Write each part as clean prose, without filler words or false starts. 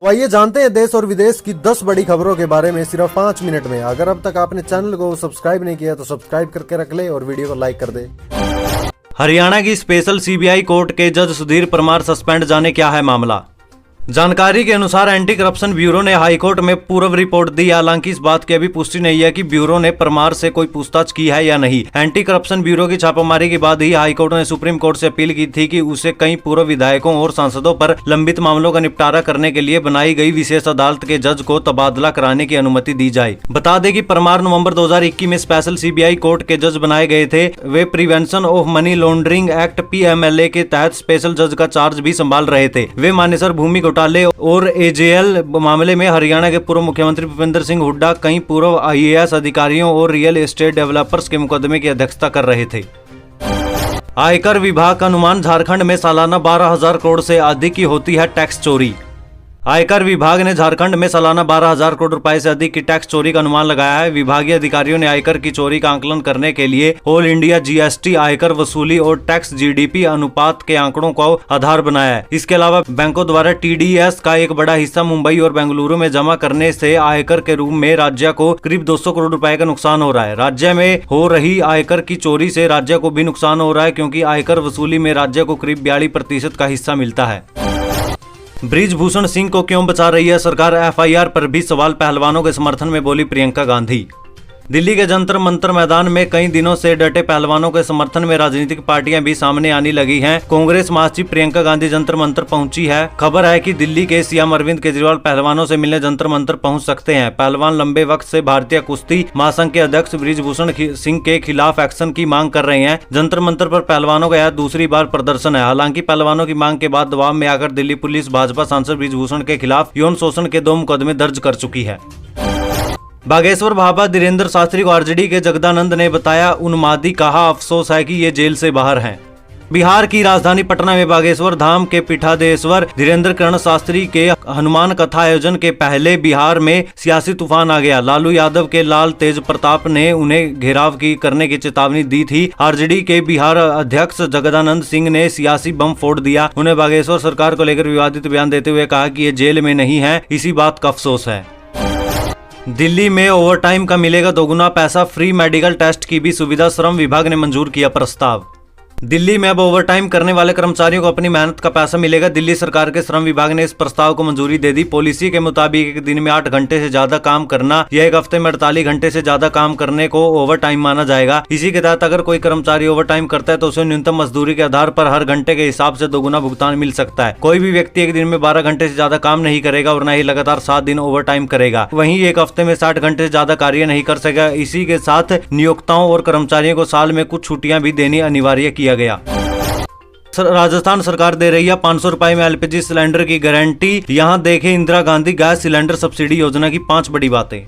तो आइए जानते हैं देश और विदेश की 10 बड़ी खबरों के बारे में सिर्फ 5 मिनट में। अगर अब तक आपने चैनल को सब्सक्राइब नहीं किया तो सब्सक्राइब करके रख ले और वीडियो को लाइक कर दे। हरियाणा की स्पेशल सीबीआई कोर्ट के जज सुधीर परमार सस्पेंड, जाने क्या है मामला। जानकारी के अनुसार एंटी करप्शन ब्यूरो ने हाईकोर्ट में पूर्व रिपोर्ट दी। हालांकि इस बात की अभी पुष्टि नहीं है कि ब्यूरो ने परमार से कोई पूछताछ की है या नहीं। एंटी करप्शन ब्यूरो की छापामारी के बाद ही हाईकोर्ट ने सुप्रीम कोर्ट से अपील की थी कि उसे कई पूर्व विधायकों और सांसदों पर लंबित मामलों का निपटारा करने के लिए बनाई गई विशेष अदालत के जज को तबादला कराने की अनुमति दी जाए। बता दें कि परमार नवंबर 2021 में स्पेशल सीबीआई कोर्ट के जज बनाए गए थे। वे prevention of money laundering act PMLA के तहत स्पेशल जज का चार्ज भी संभाल रहे थे। वे मानेसर भूमि घोटाले और AJL मामले में हरियाणा के पूर्व मुख्यमंत्री भूपेंद्र सिंह हुड्डा, कई पूर्व IAS अधिकारियों और रियल एस्टेट डेवलपर्स के मुकदमे की अध्यक्षता कर रहे थे। आयकर विभाग का अनुमान, झारखंड में सालाना 12,000 करोड़ से अधिक की होती है टैक्स चोरी। आयकर विभाग ने झारखंड में सालाना 12,000 करोड़ रुपए से अधिक की टैक्स चोरी का अनुमान लगाया है। विभागीय अधिकारियों ने आयकर की चोरी का आकलन करने के लिए ऑल इंडिया GST आयकर वसूली और टैक्स GDP अनुपात के आंकड़ों को आधार बनाया है। इसके अलावा बैंकों द्वारा TDS का एक बड़ा हिस्सा मुंबई और बेंगलुरु में जमा करने से आयकर के रूप में राज्य को करीब 200 करोड़ रुपए का नुकसान हो रहा है। राज्य में हो रही आयकर की चोरी से राज्य को भी नुकसान हो रहा है, क्योंकि आयकर वसूली में राज्य को करीब 42% का हिस्सा मिलता है। बृजभूषण सिंह को क्यों बचा रही है सरकार, FIR पर भी सवाल। पहलवानों के समर्थन में बोली प्रियंका गांधी। दिल्ली के जंतर मंतर मैदान में कई दिनों से डटे पहलवानों के समर्थन में राजनीतिक पार्टियां भी सामने आने लगी हैं। कांग्रेस महासचिव प्रियंका गांधी जंतर मंतर पहुंची है। खबर है कि दिल्ली के CM अरविंद केजरीवाल पहलवानों से मिलने जंतर मंतर पहुंच सकते हैं। पहलवान लंबे वक्त से भारतीय कुश्ती महासंघ के अध्यक्ष बृजभूषण सिंह के खिलाफ एक्शन की मांग कर रहे हैं। जंतर मंतर पर पहलवानों का यह दूसरी बार प्रदर्शन है। हालांकि पहलवानों की मांग के बाद दबाव में आकर दिल्ली पुलिस भाजपा सांसद बृजभूषण के खिलाफ यौन शोषण के 2 मुकदमे दर्ज कर चुकी है। बागेश्वर भाभा धीरेन्द्र शास्त्री को RJD के जगदानंद ने बताया उन्मादी, कहा अफसोस है कि ये जेल से बाहर हैं। बिहार की राजधानी पटना में बागेश्वर धाम के पीठाधीश्वर धीरेन्द्र कर्ण शास्त्री के हनुमान कथा आयोजन के पहले बिहार में सियासी तूफान आ गया। लालू यादव के लाल तेज प्रताप ने उन्हें घेराव करने की चेतावनी दी थी। RJD के बिहार अध्यक्ष जगदानंद सिंह ने सियासी बम फोड़ दिया। उन्हें बागेश्वर सरकार को लेकर विवादित बयान देते हुए कहा कि ये जेल में नहीं है, इसी बात का अफसोस है। दिल्ली में ओवरटाइम का मिलेगा 2 गुना पैसा, फ्री मेडिकल टेस्ट की भी सुविधा, श्रम विभाग ने मंजूर किया प्रस्ताव। दिल्ली में अब ओवरटाइम करने वाले कर्मचारियों को अपनी मेहनत का पैसा मिलेगा। दिल्ली सरकार के श्रम विभाग ने इस प्रस्ताव को मंजूरी दे दी। पॉलिसी के मुताबिक एक दिन में 8 घंटे से ज्यादा काम करना या एक हफ्ते में 48 घंटे से ज्यादा काम करने को ओवरटाइम माना जाएगा। इसी के तहत अगर कोई कर्मचारी ओवरटाइम करता है तो उसे न्यूनतम मजदूरी के आधार पर हर घंटे के हिसाब से 2 गुना भुगतान मिल सकता है। कोई भी व्यक्ति एक दिन में 12 घंटे से ज्यादा काम नहीं करेगा और न ही लगातार 7 दिन ओवरटाइम करेगा। वहीं एक हफ्ते में 60 घंटे से ज्यादा कार्य नहीं कर सकेगा। इसी के साथ नियोक्ताओं और कर्मचारियों को साल में कुछ छुट्टियां भी देनी अनिवार्य किया गया। राजस्थान सरकार दे रही है 500 रुपए में LPG सिलेंडर की गारंटी। यहां देखें Indira Gandhi gas cylinder subsidy योजना की 5 बड़ी बातें।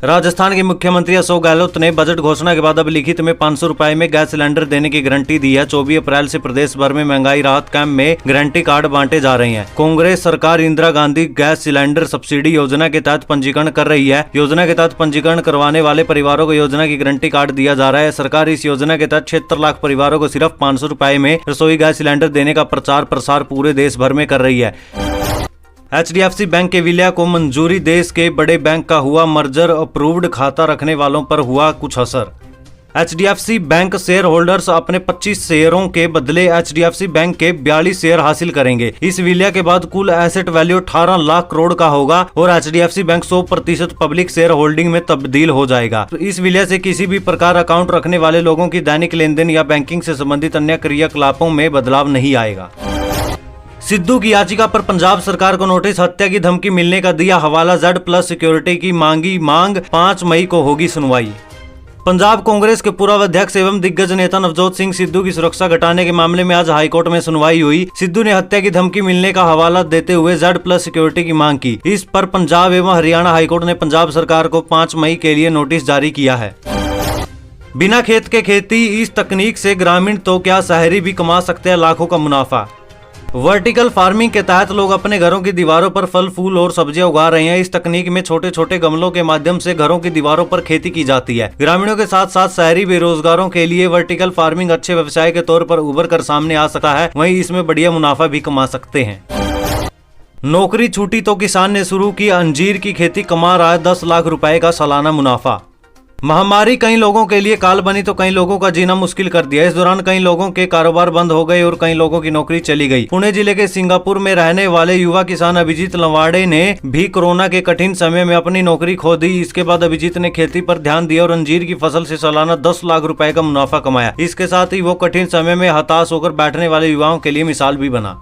राजस्थान के मुख्यमंत्री अशोक गहलोत ने बजट घोषणा के बाद अब लिखित में 500 रुपए में गैस सिलेंडर देने की गारंटी दी है। 24 अप्रैल से प्रदेश भर में महंगाई राहत कैंप में गारंटी कार्ड बांटे जा रहे हैं। कांग्रेस सरकार Indira Gandhi gas cylinder subsidy योजना के तहत पंजीकरण कर रही है। योजना के तहत पंजीकरण करवाने वाले परिवारों को योजना की गारंटी कार्ड दिया जा रहा है। सरकार इस योजना के तहत 76 लाख परिवारों को सिर्फ 500 रुपए में रसोई गैस सिलेंडर देने का प्रचार प्रसार पूरे देश भर में कर रही है। HDFC बैंक के विलय को मंजूरी, देश के बड़े बैंक का हुआ मर्जर, अप्रूव्ड खाता रखने वालों पर हुआ कुछ असर। HDFC बैंक शेयर होल्डर्स अपने 25 शेयरों के बदले HDFC बैंक के 42 शेयर हासिल करेंगे। इस विलय के बाद कुल एसेट वैल्यू 18 लाख करोड़ का होगा और HDFC bank 100% public share holding में तब्दील हो जाएगा। तो इस विलय से किसी भी प्रकार अकाउंट रखने वाले लोगों की दैनिक लेन देन या बैंकिंग से संबंधित अन्य क्रियाकलापों में बदलाव नहीं आएगा। सिद्धू की याचिका पर पंजाब सरकार को नोटिस, हत्या की धमकी मिलने का दिया हवाला। Z+ सिक्योरिटी की मांगी मांग, 5 मई को होगी सुनवाई। पंजाब कांग्रेस के पूर्व अध्यक्ष एवं दिग्गज नेता नवजोत सिंह सिद्धू की सुरक्षा घटाने के मामले में आज हाईकोर्ट में सुनवाई हुई। सिद्धू ने हत्या की धमकी मिलने का हवाला देते हुए Z+ सिक्योरिटी की मांग की। इस पर पंजाब एवं हरियाणा हाईकोर्ट ने पंजाब सरकार को 5 मई के लिए नोटिस जारी किया है। बिना खेत के खेती, इस तकनीक से ग्रामीण तो क्या शहरी भी कमा सकते हैं लाखों का मुनाफा। वर्टिकल फार्मिंग के तहत लोग अपने घरों की दीवारों पर फल फूल और सब्जियां उगा रहे हैं। इस तकनीक में छोटे छोटे गमलों के माध्यम से घरों की दीवारों पर खेती की जाती है। ग्रामीणों के साथ साथ शहरी बेरोजगारों के लिए वर्टिकल फार्मिंग अच्छे व्यवसाय के तौर पर उभर कर सामने आ सकता है। वहीं इसमें बढ़िया मुनाफा भी कमा सकते हैं। नौकरी छूटी तो किसान ने शुरू की अंजीर की खेती, कमा रहा है 10 लाख रुपए का सालाना मुनाफा। महामारी कई लोगों के लिए काल बनी तो कई लोगों का जीना मुश्किल कर दिया। इस दौरान कई लोगों के कारोबार बंद हो गए और कई लोगों की नौकरी चली गई। पुणे जिले के सिंगापुर में रहने वाले युवा किसान अभिजीत लवाड़े ने भी कोरोना के कठिन समय में अपनी नौकरी खो दी। इसके बाद अभिजीत ने खेती पर ध्यान दिया और अंजीर की फसल से सालाना 10 लाख रुपए का मुनाफा कमाया। इसके साथ ही वो कठिन समय में हताश होकर बैठने वाले युवाओं के लिए मिसाल भी बना।